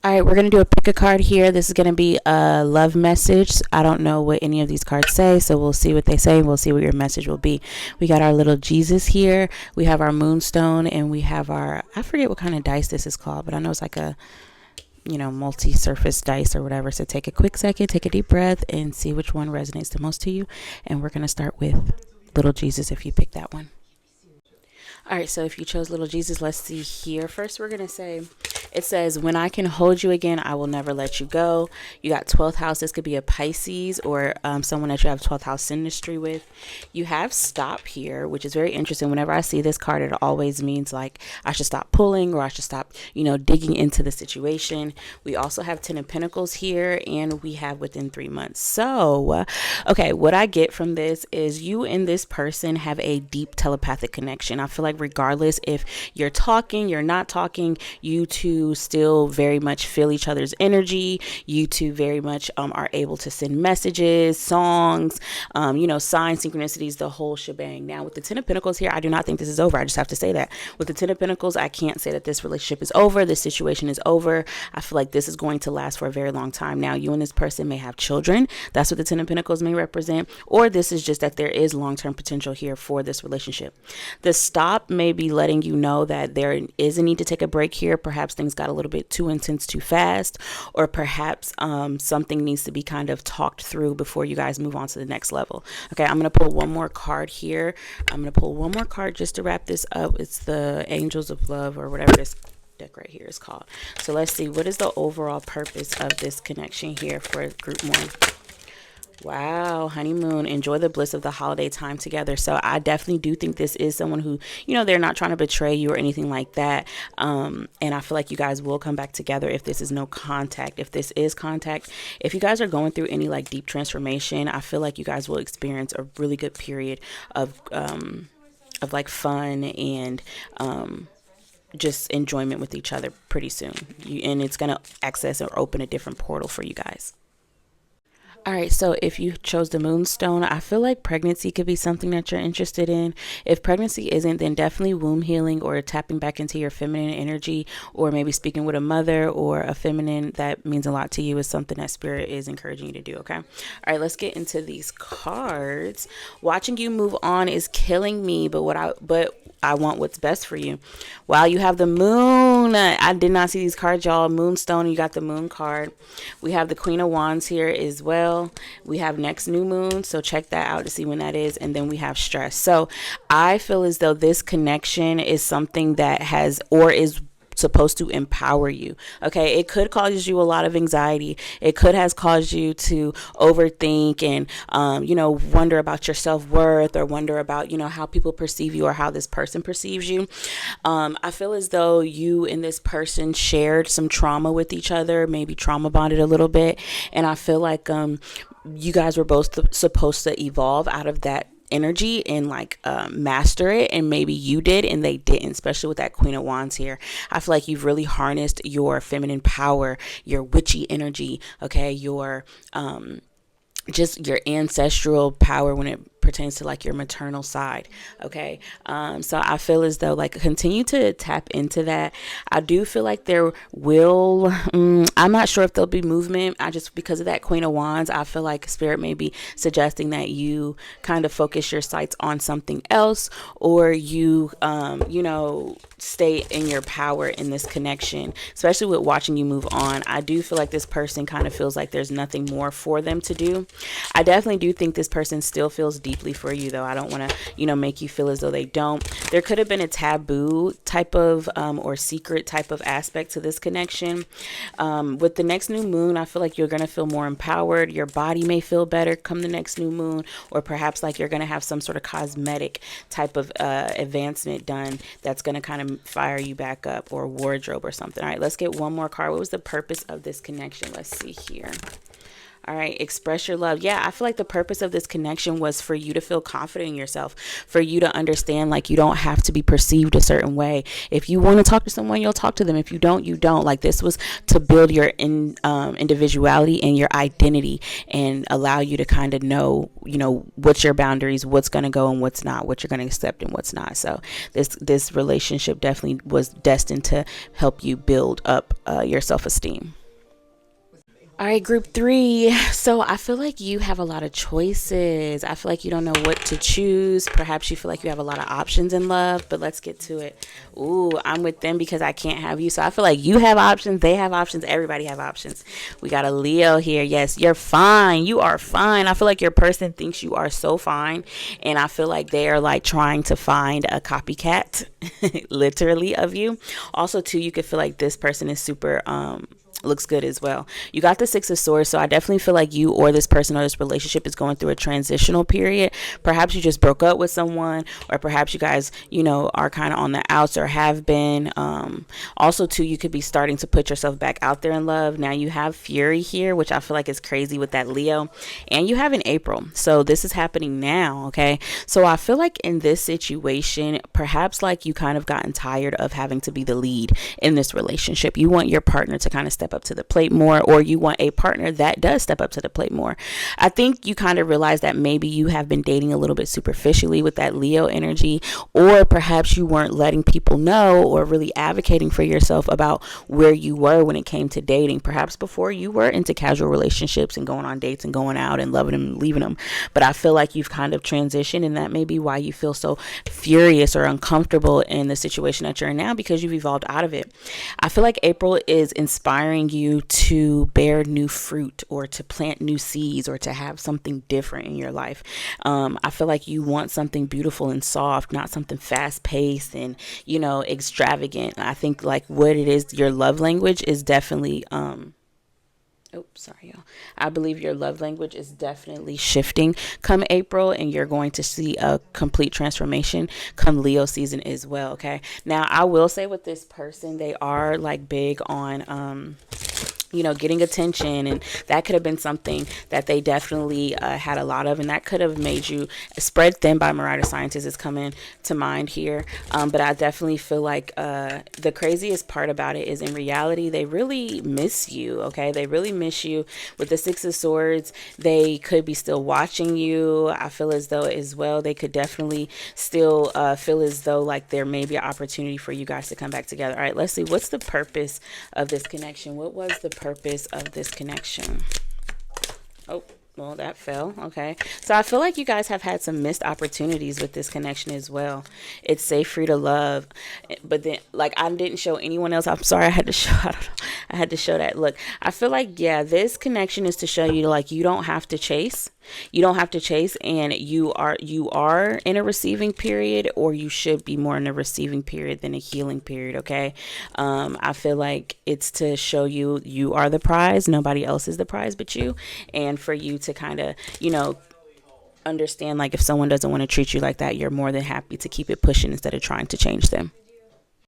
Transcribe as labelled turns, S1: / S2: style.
S1: All right, we're going to do a pick a card here. This is going to be a love message. I don't know what any of these cards say, so we'll see what they say. We'll see what your message will be. We got our little Jesus here. We have our moonstone, and we have our, I forget what kind of dice this is called, but I know it's like a, multi-surface dice or whatever. So take a quick second, take a deep breath, and see which one resonates the most to you. And we're going to start with little Jesus if you pick that one. All right, so if you chose little Jesus, let's see here. First, we're going to say, it says, when I can hold you again, I will never let you go. You got 12th house. This could be a Pisces or someone that you have 12th house synastry with. You have stop here, which is very interesting. Whenever I see this card, it always means like I should stop pulling or I should stop, digging into the situation. We also have 10 of Pentacles here, and we have within 3 months. So, okay, what I get from this is you and this person have a deep telepathic connection. I feel like regardless if you're talking, you're not talking, you two still very much feel each other's energy. You two very much are able to send messages, songs, signs, synchronicities, the whole shebang. Now with the 10 of Pentacles here, I do not think this is over. I just have to say that. With the 10 of Pentacles, I can't say that this relationship is over. This situation is over. I feel like this is going to last for a very long time. Now you and this person may have children. That's what the 10 of Pentacles may represent. Or this is just that there is long-term potential here for this relationship. The stop may be letting you know that there is a need to take a break here. Perhaps things got a little bit too intense too fast, or perhaps something needs to be kind of talked through before you guys move on to the next level. Okay, I'm going to pull one more card here. I'm going to pull one more card just to wrap this up. It's the Angels of Love or whatever this deck right here is called. So let's see, what is the overall purpose of this connection here for group one? Wow, honeymoon, enjoy the bliss of the holiday time together. So I definitely do think this is someone who, they're not trying to betray you or anything like that. And I feel like you guys will come back together if this is no contact. If this is contact, if you guys are going through any like deep transformation, I feel like you guys will experience a really good period of like fun and just enjoyment with each other pretty soon. And it's going to access or open a different portal for you guys. All right, so if you chose the moonstone, I feel like pregnancy could be something that you're interested in. If pregnancy isn't, then definitely womb healing or tapping back into your feminine energy, or maybe speaking with a mother or a feminine that means a lot to you is something that spirit is encouraging you to do, okay? All right, let's get into these cards. Watching you move on is killing me, but I want what's best for you. Wow, you have the moon. I did not see these cards, y'all. Moonstone, you got the moon card. We have the Queen of Wands here as well. We have next new moon, so check that out to see when that is. And then we have stress. So I feel as though this connection is something that has or is supposed to empower you. Okay, it could cause you a lot of anxiety. It could has caused you to overthink and wonder about your self-worth, or wonder about how people perceive you or how this person perceives you. I feel as though you and this person shared some trauma with each other, maybe trauma bonded a little bit, and I feel like you guys were both supposed to evolve out of that energy and master it, and maybe you did and they didn't, especially with that Queen of Wands here. I feel like you've really harnessed your feminine power, your witchy energy, okay, your just your ancestral power when it pertains to like your maternal side. Okay. So I feel as though continue to tap into that. I do feel like there will, I'm not sure if there'll be movement. Because of that Queen of Wands, I feel like spirit may be suggesting that you kind of focus your sights on something else, or you, stay in your power in this connection, especially with watching you move on. I do feel like this person kind of feels like there's nothing more for them to do. I definitely do think this person still feels deeply for you, though. I don't want to, make you feel as though they don't. There could have been a taboo type of or secret type of aspect to this connection. With the next new moon, I feel like you're going to feel more empowered. Your body may feel better come the next new moon, or perhaps like you're going to have some sort of cosmetic type of advancement done that's going to kind of fire you back up, or wardrobe or something. All right, let's get one more card. What was the purpose of this connection? Let's see here. All right, express your love. Yeah, I feel like the purpose of this connection was for you to feel confident in yourself, for you to understand like you don't have to be perceived a certain way. If you want to talk to someone, you'll talk to them. If you don't, you don't. Like this was to build your individuality and your identity and allow you to kind of know, what's your boundaries, what's going to go and what's not, what you're going to accept and what's not. So this relationship definitely was destined to help you build up your self-esteem. All right, group three. So I feel like you have a lot of choices. I feel like you don't know what to choose. Perhaps you feel like you have a lot of options in love, but let's get to it. Ooh, I'm with them because I can't have you. So I feel like you have options, they have options, everybody have options. We got a Leo here. Yes, you're fine. You are fine. I feel like your person thinks you are so fine. And I feel like they are like trying to find a copycat, literally, of you. Also, too, you could feel like this person is super, looks good as well. You got the Six of Swords, so I definitely feel like you or this person or this relationship is going through a transitional period. Perhaps you just broke up with someone, or perhaps you guys, are kind of on the outs or have been. Also, too, you could be starting to put yourself back out there in love. Now you have Fury here, which I feel like is crazy with that Leo, and you have an April. So this is happening now, okay? So I feel like in this situation, perhaps like you kind of gotten tired of having to be the lead in this relationship. You want your partner to kind of step up to the plate more, or you want a partner that does step up to the plate more. I think you kind of realize that maybe you have been dating a little bit superficially with that Leo energy, or perhaps you weren't letting people know or really advocating for yourself about where you were when it came to dating. Perhaps before you were into casual relationships and going on dates and going out and loving them and leaving them, but I feel like you've kind of transitioned, and that may be why you feel so furious or uncomfortable in the situation that you're in now, because you've evolved out of it. I feel like April is inspiring you to bear new fruit, or to plant new seeds, or to have something different in your life. I feel like you want something beautiful and soft, not something fast paced and, extravagant. I think like what it is, your love language is definitely, oh, sorry, y'all. I believe your love language is definitely shifting come April, and you're going to see a complete transformation come Leo season as well, okay? Now, I will say with this person, they are like big on, getting attention, and that could have been something that they definitely had a lot of, and that could have made you spread thin by Marauder Scientist is coming to mind here. But I definitely feel like the craziest part about it is in reality, they really miss you, okay? They really miss you. With the Six of Swords, they could be still watching you. I feel as though as well, they could definitely still feel as though like there may be an opportunity for you guys to come back together. All right, let's see. What's the purpose of this connection? What was the purpose of this connection? Oh, well, that fell. Okay. So I feel like you guys have had some missed opportunities with this connection as well. It's safe for you to love. But then, like, I didn't show anyone else. I'm sorry. I had to show, I don't know. I had to show that. Look, I feel like, yeah, this connection is to show you, like, you don't have to chase. You don't have to chase, and you are in a receiving period, or you should be more in a receiving period than a healing period, okay? I feel like it's to show you are the prize. Nobody else is the prize but you. And for you to kind of, understand, like, if someone doesn't want to treat you like that, you're more than happy to keep it pushing instead of trying to change them.